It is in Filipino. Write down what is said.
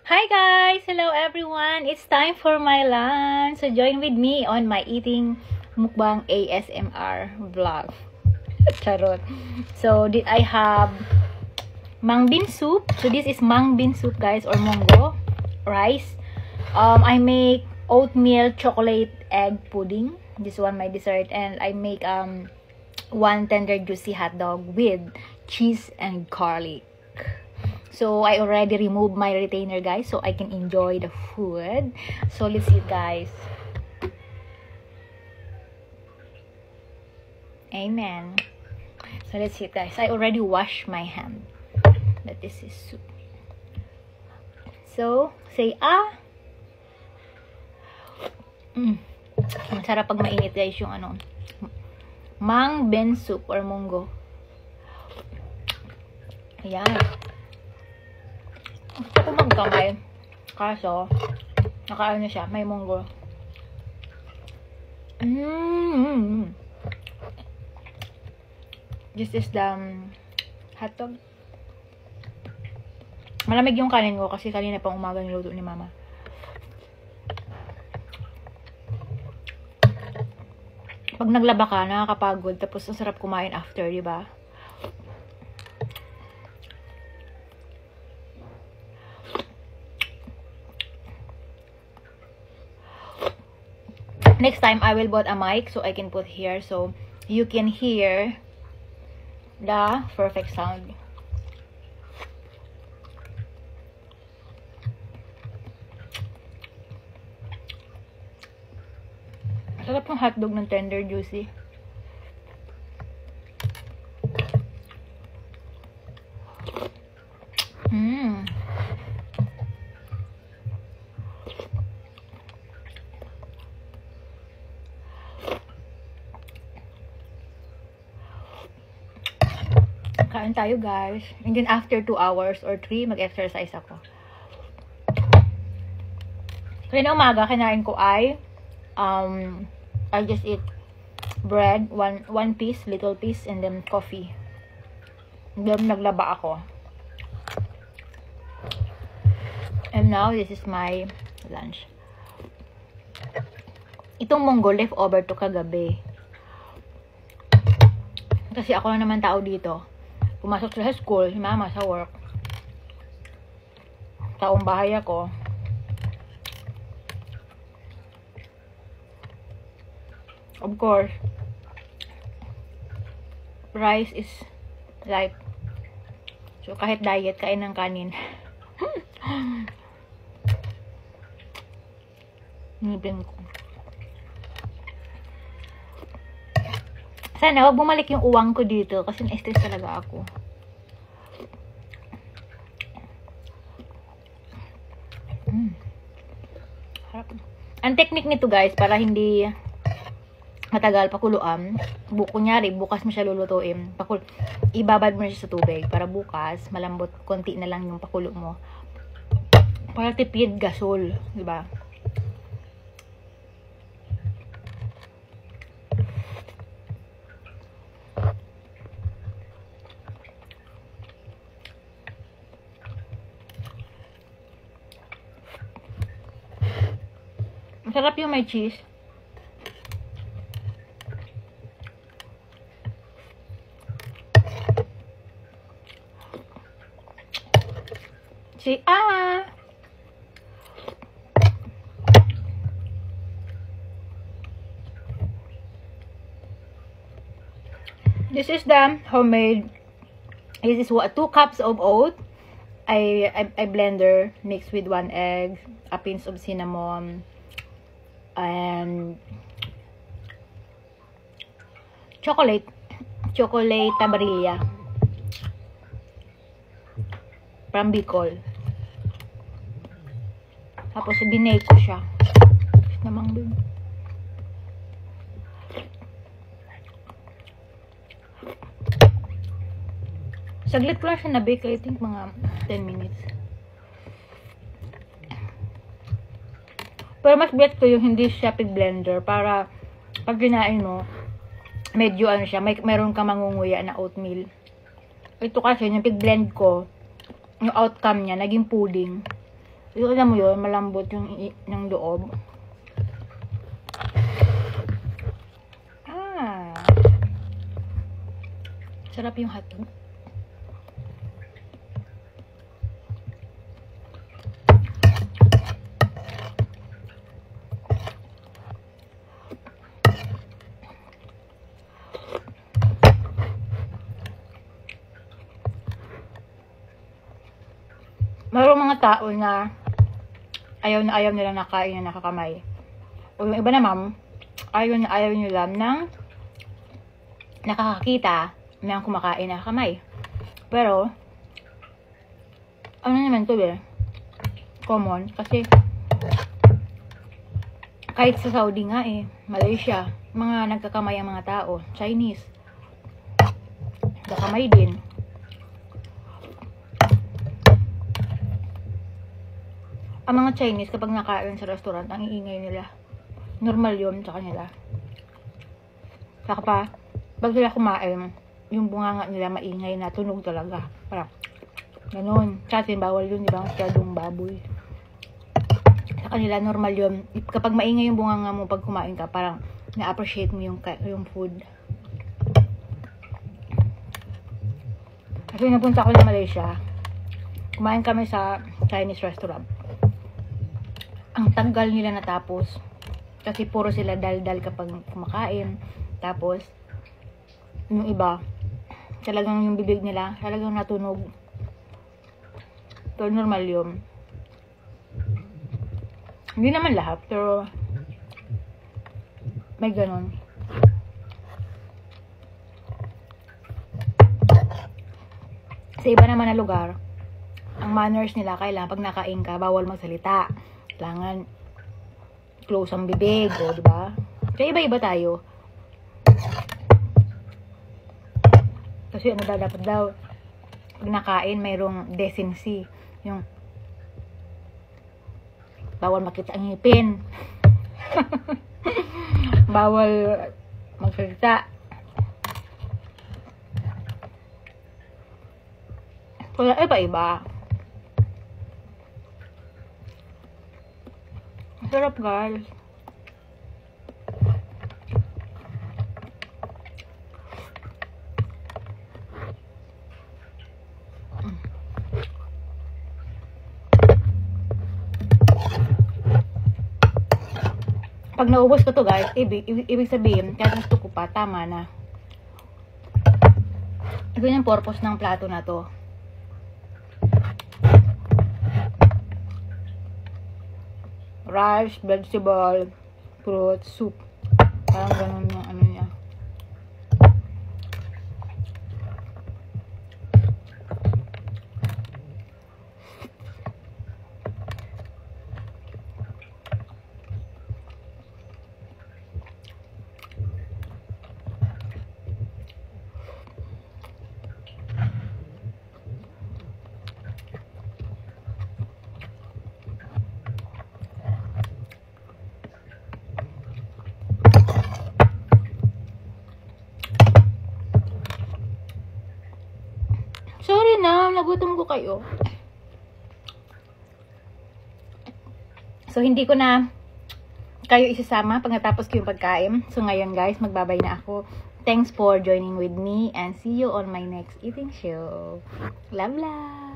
Hi guys! Hello everyone! It's time for my lunch. So join with me on my eating mukbang ASMR vlog. Charot. So I have mung bean soup. So this is mung bean soup guys, or munggo rice. I make oatmeal chocolate egg pudding. This one my dessert, and I make one tender juicy hot dog with cheese and garlic. So I already removed my retainer guys, so I can enjoy the food. So let's eat guys. Amen. So let's eat guys. I already washed my hand. But this is soup. So say ah. Ang sarap pag mainit guys yung mung bean soup or munggo. Ayan. Gusto ko magkamay. Kaso, nakaano siya, may munggo. This is the hot dog. Malamig yung kanin ko kasi kanina pang umaga niluto ni mama. Pag naglaba ka, nakakapagod. Tapos, ang sarap kumain after, diba? Next time, I will bought a mic so I can put here so you can hear the perfect sound. Sarap yung hotdog ng tender juicy. Kain tayo guys. And then after 2 hours or 3, mag-exercise ako. Kaya umaga, kinain ko ay I just eat bread, one piece, little piece, and then coffee. Then naglaba ako. And now this is my lunch. Itong munggo leftover to kagabi. Kasi ako lang naman tao dito. Pumasok sa school, si mama sa work. Taong bahay ako. Of course, rice is life. So, kahit diet, kain ng kanin. Ngipin ko. Sana, wag bumalik yung uwang ko dito kasi na-stress talaga ako. Harap. Ang technique nito guys, para hindi matagal pakuluan, kunyari bukas mo siya lulutuin, ibabad mo na siya sa tubig para bukas malambot, konti na lang yung pakulo mo para tipid gasol, diba? Masarap yung may cheese. See, this is the homemade. This is 2 cups of oat. I blender mixed with 1 egg, a pinch of cinnamon, and chocolate tabarilla from Bicol. Tapos binake ko siya. Namang dun. Saglit ko lang siya na-bake. I think mga 10 minutes. Pero mas bet ko yung hindi siya pig-blender para pag ginain mo, medyo siya, meron ka mangunguya na oatmeal. Ito kasi, yung pig-blend ko, yung outcome niya, naging pudding. Yung alam mo yun, malambot yung loob. Sarap yung hotdog. Mayroong mga tao na ayaw nila nakain na nakakamay. O yung iba naman, ayaw nila ng nakakakita ng kumakain na kamay. Pero, ano naman to common. Kasi, kahit sa Saudi nga Malaysia, mga nagkakamay ang mga tao. Chinese, nagkakamay din. Ang mga Chinese, kapag nakain sa restaurant, ang iingay nila. Normal yun sa kanila. Saka pa, pag sila kumain, yung bunganga nila maingay na tunog talaga. Parang, ganun. Sa atin, bawal yun, di ba? Masyadong baboy. Sa kanila, normal yun. Kapag maingay yung bunganga mo pag kumain ka, parang na-appreciate mo yung food. Kasi napunta ko sa Malaysia, kumain kami sa Chinese restaurant. Ang tagal nila natapos. Kasi puro sila dal-dal kapag kumakain. Tapos, yung iba, talagang yung bibig nila, talagang natunog. Pero normal yun. Hindi naman lahat, pero may ganun. Sa iba naman na lugar, ang manners nila, kailangan pag nakain ka, bawal magsalita. Kailangan close ang bibig, di ba? Kaya iba-iba tayo. Kasi ano dapat daw, pag nakain, mayroong decency. Yung bawal makita ang ngipin. Bawal magsalita. Kaya iba-iba. Sarap, guys. Pag naubos ko to, guys, ibig sabihin, kahit gusto ko pa, tama na. Ito yung purpose ng plato na to. Rice, vegetable, fruit, soup. Parang ganun yung ano niya. Sorry na, nagutom ko kayo. So, hindi ko na kayo isasama pag natapos ko yung pagkain. So, ngayon guys, magbabay na ako. Thanks for joining with me and see you on my next eating show. Love, love!